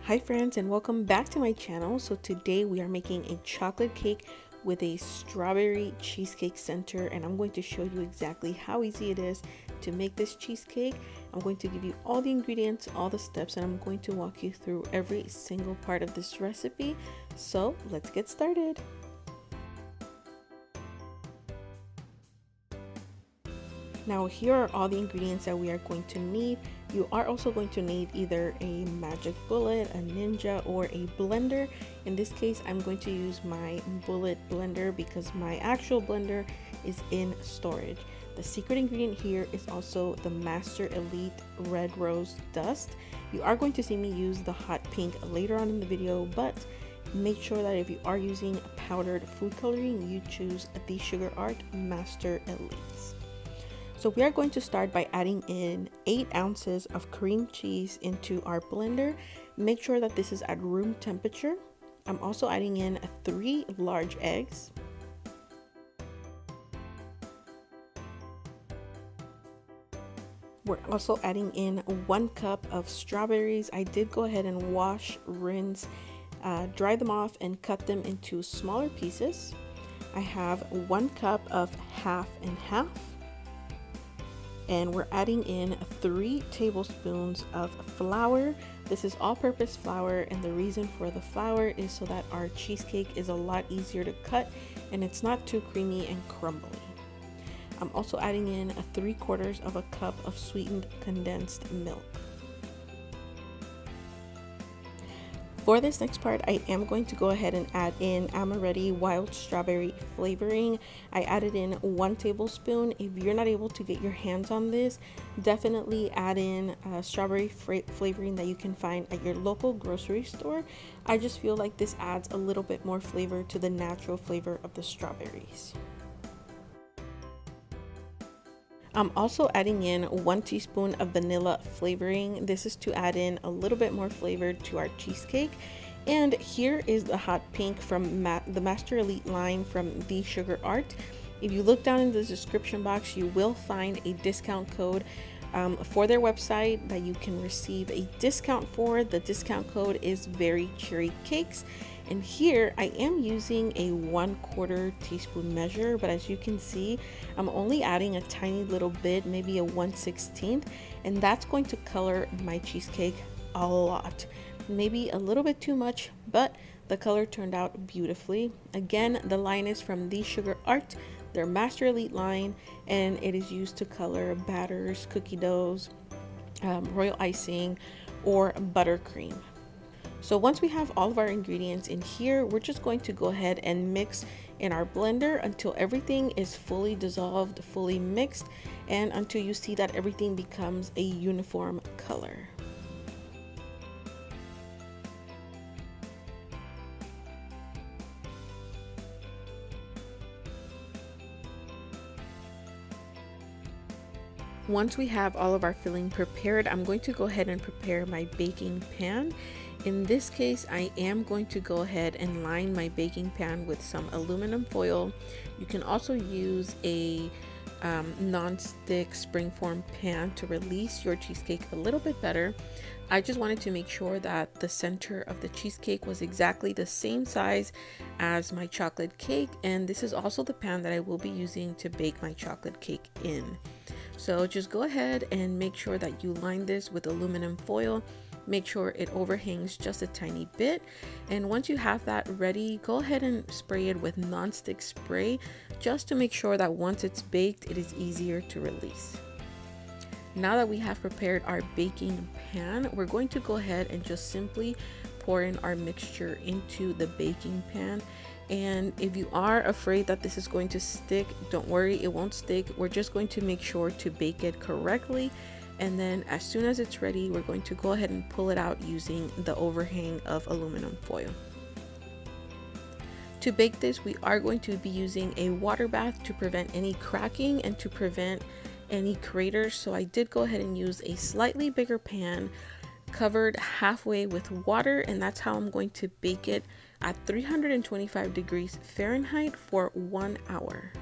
Hi friends, and welcome back to my channel. So today we are making a chocolate cake with a strawberry cheesecake center, and I'm going to show you exactly how easy it is to make this cheesecake. I'm going to give you all the ingredients, all the steps, and I'm going to walk you through every single part of this recipe. So let's get started. Now here are all the ingredients that we are going to need. You are also going to need either a magic bullet, a ninja, or a blender. In this case, I'm going to use my bullet blender because my actual blender is in storage. The secret ingredient here is also the Master Elite Red Rose Dust. You are going to see me use the hot pink later on in the video, but make sure that if you are using powdered food coloring, you choose the Sugar Art Master Elites. So we are going to start by adding in 8 ounces of cream cheese into our blender. Make sure that this is at room temperature. I'm also adding in 3 large eggs. We're also adding in 1 cup of strawberries. I did go ahead and wash, rinse, dry them off, and cut them into smaller pieces. I have 1 cup of half and half. And we're adding in 3 tablespoons of flour. This is all-purpose flour, and the reason for the flour is so that our cheesecake is a lot easier to cut and it's not too creamy and crumbly. I'm also adding in 3/4 of a cup of sweetened condensed milk. For this next part, I am going to go ahead and add in Amaretti wild strawberry flavoring. I added in 1 tablespoon. If you're not able to get your hands on this, definitely add in strawberry flavoring that you can find at your local grocery store. I just feel like this adds a little bit more flavor to the natural flavor of the strawberries. I'm also adding in 1 teaspoon of vanilla flavoring. This is to add in a little bit more flavor to our cheesecake. And here is the hot pink from the Master Elite line from the Sugar Art. If you look down in the description box, you will find a discount code for their website that you can receive a discount for. The discount code is verycherrycakes. And here I am using a 1/4 teaspoon measure, but as you can see, I'm only adding a tiny little bit, maybe a 1/16, and that's going to color my cheesecake a lot. Maybe a little bit too much, but the color turned out beautifully. Again, the line is from the Sugar Art, their Master Elite line, and it is used to color batters, cookie doughs, royal icing, or buttercream. So once we have all of our ingredients in here, we're just going to go ahead and mix in our blender until everything is fully dissolved, fully mixed, and until you see that everything becomes a uniform color. Once we have all of our filling prepared, I'm going to go ahead and prepare my baking pan. In this case, I am going to go ahead and line my baking pan with some aluminum foil. You can also use a non-stick springform pan to release your cheesecake a little bit better. I just wanted to make sure that the center of the cheesecake was exactly the same size as my chocolate cake, and this is also the pan that I will be using to bake my chocolate cake in. So just go ahead and make sure that you line this with aluminum foil. Make sure it overhangs just a tiny bit, and once you have that ready, go ahead and spray it with non-stick spray just to make sure that once it's baked, it is easier to release. Now that we have prepared our baking pan, we're going to go ahead and just simply pour in our mixture into the baking pan. And if you are afraid that this is going to stick, don't worry, it won't stick. We're just going to make sure to bake it correctly, and then as soon as it's ready, we're going to go ahead and pull it out using the overhang of aluminum foil. To bake this, we are going to be using a water bath to prevent any cracking and to prevent any craters. So I did go ahead and use a slightly bigger pan covered halfway with water, and that's how I'm going to bake it at 325 degrees Fahrenheit for 1 hour.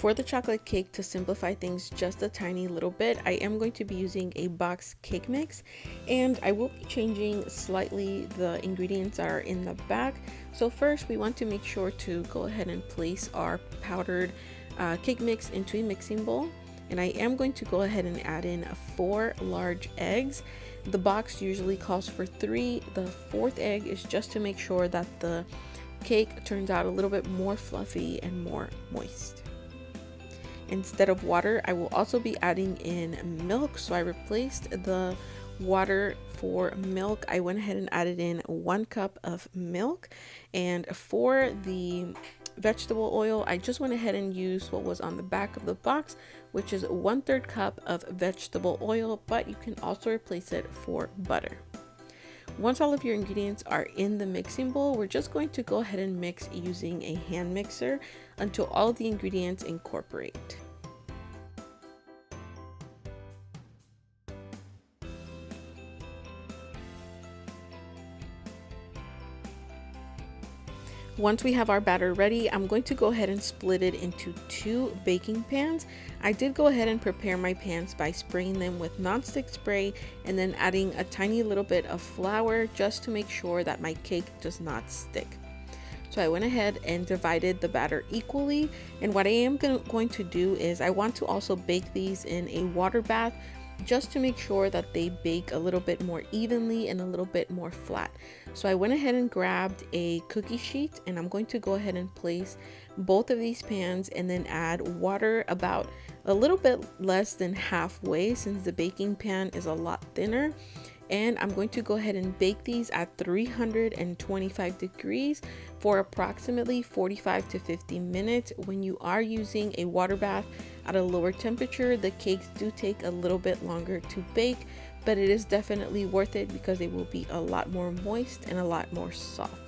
For the chocolate cake, to simplify things just a tiny little bit, I am going to be using a box cake mix, and I will be changing slightly the ingredients that are in the back. So first we want to make sure to go ahead and place our powdered cake mix into a mixing bowl, and I am going to go ahead and add in 4 large eggs. The box usually calls for 3. The 4th egg is just to make sure that the cake turns out a little bit more fluffy and more moist. Instead of water, I will also be adding in milk, so I replaced the water for milk. I went ahead and added in 1 cup of milk, and for the vegetable oil, I just went ahead and used what was on the back of the box, which is 1/3 cup of vegetable oil, but you can also replace it for butter. Once all of your ingredients are in the mixing bowl, we're just going to go ahead and mix using a hand mixer until all of the ingredients incorporate. Once we have our batter ready, I'm going to go ahead and split it into 2 baking pans. I did go ahead and prepare my pans by spraying them with nonstick spray and then adding a tiny little bit of flour just to make sure that my cake does not stick. So I went ahead and divided the batter equally, and what I am going to do is I want to also bake these in a water bath just to make sure that they bake a little bit more evenly and a little bit more flat. So I went ahead and grabbed a cookie sheet, and I'm going to go ahead and place both of these pans and then add water about a little bit less than halfway, since the baking pan is a lot thinner. And I'm going to go ahead and bake these at 325 degrees for approximately 45 to 50 minutes. When you are using a water bath at a lower temperature, the cakes do take a little bit longer to bake, but it is definitely worth it because they will be a lot more moist and a lot more soft.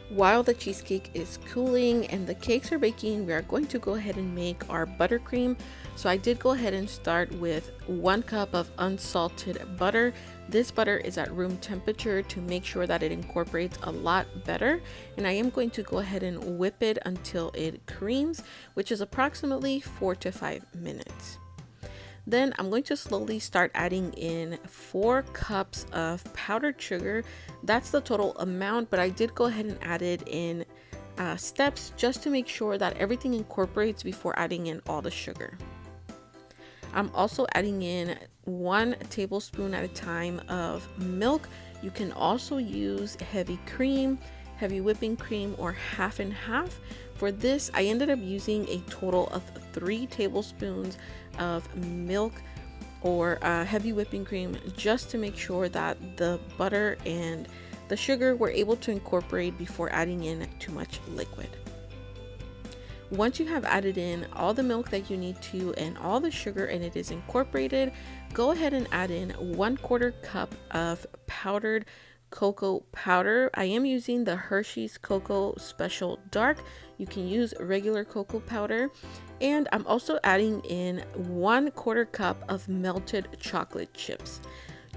While the cheesecake is cooling and the cakes are baking, we are going to go ahead and make our buttercream. So I did go ahead and start with 1 cup of unsalted butter. This butter is at room temperature to make sure that it incorporates a lot better. And I am going to go ahead and whip it until it creams, which is approximately 4 to 5 minutes. Then I'm going to slowly start adding in 4 cups of powdered sugar. That's the total amount, but I did go ahead and add it in steps just to make sure that everything incorporates before adding in all the sugar. I'm also adding in 1 tablespoon at a time of milk. You can also use heavy cream, heavy whipping cream, or half and half. For this, I ended up using a total of 3 tablespoons of milk or heavy whipping cream, just to make sure that the butter and the sugar were able to incorporate before adding in too much liquid. Once you have added in all the milk that you need to and all the sugar and it is incorporated, go ahead and add in 1/4 cup of powdered cocoa powder. I am using the Hershey's Cocoa Special Dark. You can use regular cocoa powder. And I'm also adding in 1/4 cup of melted chocolate chips.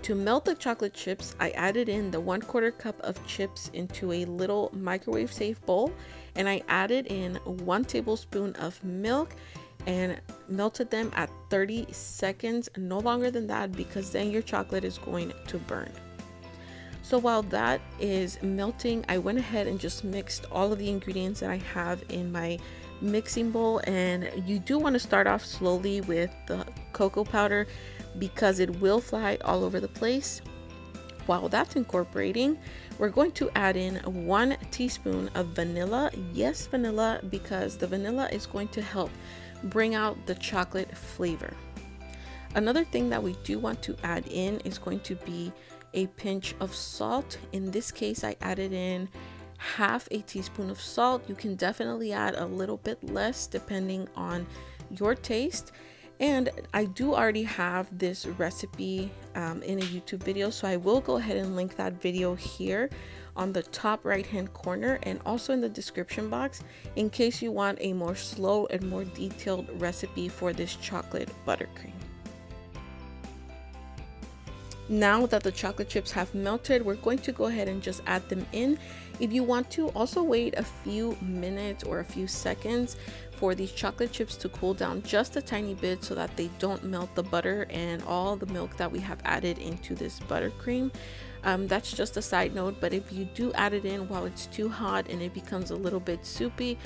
To melt the chocolate chips, I added in the 1/4 cup of chips into a little microwave safe bowl, and I added in 1 tablespoon of milk and melted them at 30 seconds, no longer than that, because then your chocolate is going to burn. So while that is melting, I went ahead and just mixed all of the ingredients that I have in my mixing bowl, and you do want to start off slowly with the cocoa powder because it will fly all over the place. While that's incorporating, we're going to add in 1 teaspoon of vanilla. Yes, vanilla, because the vanilla is going to help bring out the chocolate flavor. Another thing that we do want to add in is going to be a pinch of salt. In this case, I added in half a teaspoon of salt. You can definitely add a little bit less depending on your taste. And I do already have this recipe in a YouTube video, so I will go ahead and link that video here on the top right hand corner and also in the description box in case you want a more slow and more detailed recipe for this chocolate buttercream. Now that the chocolate chips have melted, we're going to go ahead and just add them in. If you want to, also wait a few minutes or a few seconds for these chocolate chips to cool down just a tiny bit so that they don't melt the butter and all the milk that we have added into this buttercream. That's just a side note, but if you do add it in while it's too hot and it becomes a little bit soupy,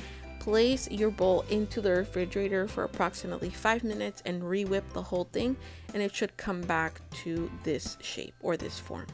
place your bowl into the refrigerator for approximately 5 minutes and re-whip the whole thing, and it should come back to this shape or this form.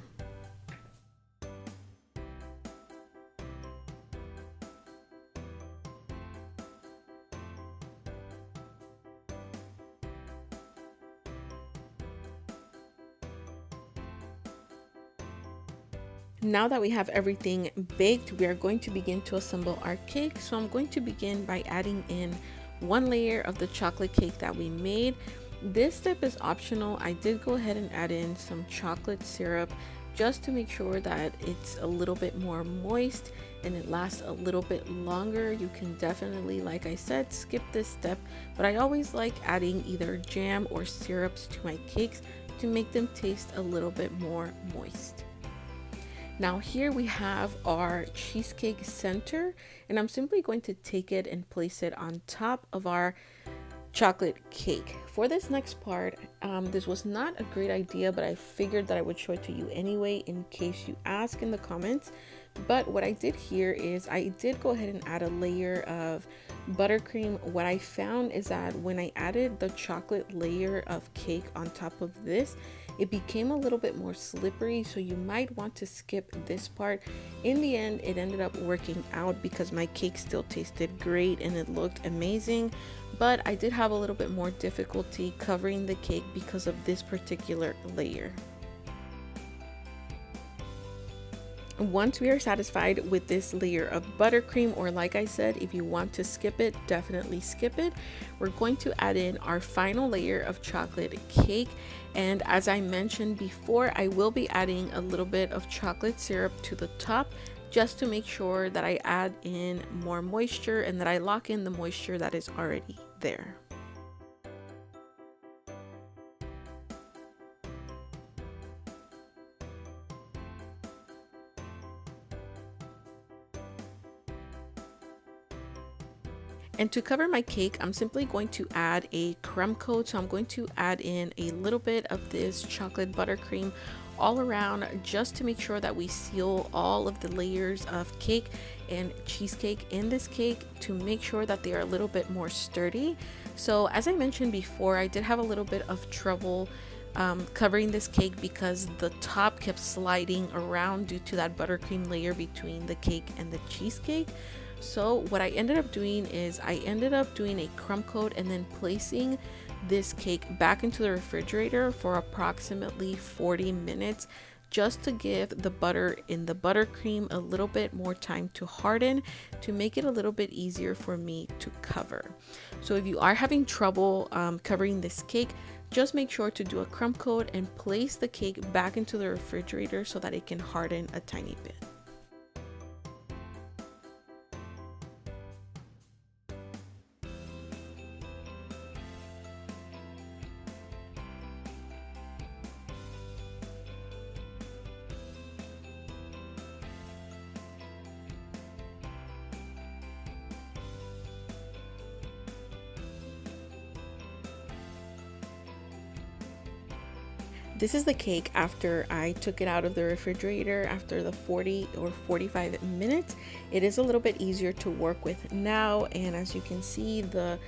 Now that we have everything baked, we are going to begin to assemble our cake. So I'm going to begin by adding in one layer of the chocolate cake that we made. This step is optional. I did go ahead and add in some chocolate syrup just to make sure that it's a little bit more moist and it lasts a little bit longer. You can definitely, like I said, skip this step, but I always like adding either jam or syrups to my cakes to make them taste a little bit more moist. Now here we have our cheesecake center, and I'm simply going to take it and place it on top of our chocolate cake. For this next part, this was not a great idea, but I figured that I would show it to you anyway in case you ask in the comments. But what I did here is I did go ahead and add a layer of buttercream. What I found is that when I added the chocolate layer of cake on top of this, it became a little bit more slippery, so you might want to skip this part. In the end, it ended up working out because my cake still tasted great and it looked amazing, but I did have a little bit more difficulty covering the cake because of this particular layer. Once we are satisfied with this layer of buttercream, or like I said, if you want to skip it, definitely skip it, we're going to add in our final layer of chocolate cake. And as I mentioned before, I will be adding a little bit of chocolate syrup to the top just to make sure that I add in more moisture and that I lock in the moisture that is already there. And to cover my cake, I'm simply going to add a crumb coat. So I'm going to add in a little bit of this chocolate buttercream all around just to make sure that we seal all of the layers of cake and cheesecake in this cake to make sure that they are a little bit more sturdy. So as I mentioned before, I did have a little bit of trouble covering this cake because the top kept sliding around due to that buttercream layer between the cake and the cheesecake. So what I ended up doing is I ended up doing a crumb coat and then placing this cake back into the refrigerator for approximately 40 minutes just to give the butter in the buttercream a little bit more time to harden, to make it a little bit easier for me to cover. So if you are having trouble covering this cake, just make sure to do a crumb coat and place the cake back into the refrigerator so that it can harden a tiny bit. This is the cake after I took it out of the refrigerator after the 40 or 45 minutes. It is a little bit easier to work with now, and as you can see, the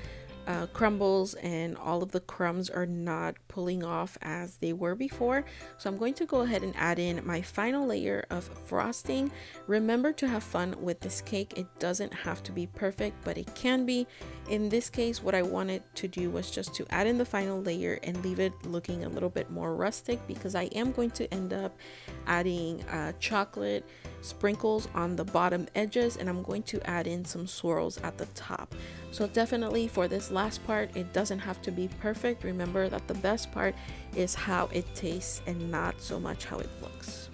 crumbles and all of the crumbs are not pulling off as they were before. So I'm going to go ahead and add in my final layer of frosting. Remember to have fun with this cake. It doesn't have to be perfect, but it can be. In this case, what I wanted to do was just to add in the final layer and leave it looking a little bit more rustic, because I am going to end up adding chocolate sprinkles on the bottom edges, and I'm going to add in some swirls at the top. So definitely for this last part, it doesn't have to be perfect. Remember that the best part is how it tastes and not so much how it looks.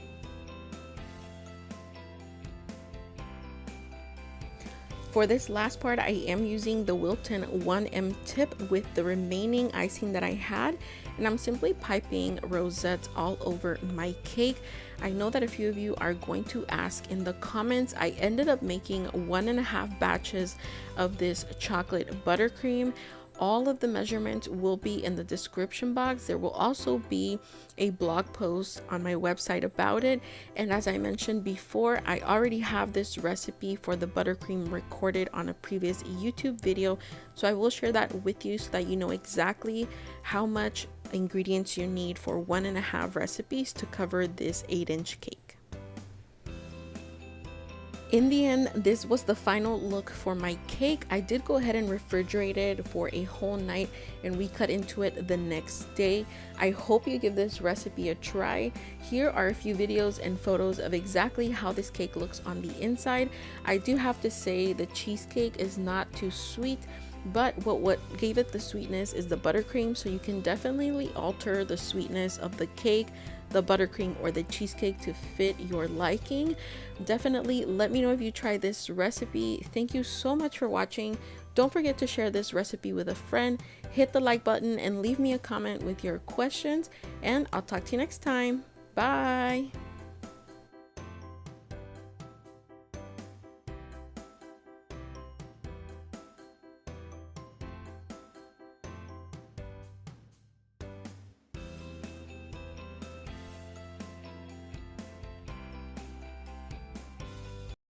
For this last part, I am using the Wilton 1M tip with the remaining icing that I had, and I'm simply piping rosettes all over my cake. I know that a few of you are going to ask in the comments. I ended up making 1.5 batches of this chocolate buttercream. All of the measurements will be in the description box. There will also be a blog post on my website about it. And as I mentioned before, I already have this recipe for the buttercream recorded on a previous YouTube video. So I will share that with you so that you know exactly how much ingredients you need for 1.5 recipes to cover this 8-inch cake. In the end, this was the final look for my cake. I did go ahead and refrigerate it for a whole night, and we cut into it the next day. I hope you give this recipe a try. Here are a few videos and photos of exactly how this cake looks on the inside. I do have to say the cheesecake is not too sweet, but what gave it the sweetness is the buttercream, so you can definitely alter the sweetness of the cake, the buttercream, or the cheesecake to fit your liking. Definitely let me know if you try this recipe. Thank you so much for watching. Don't forget to share this recipe with a friend, hit the like button, and leave me a comment with your questions, and I'll talk to you next time. Bye.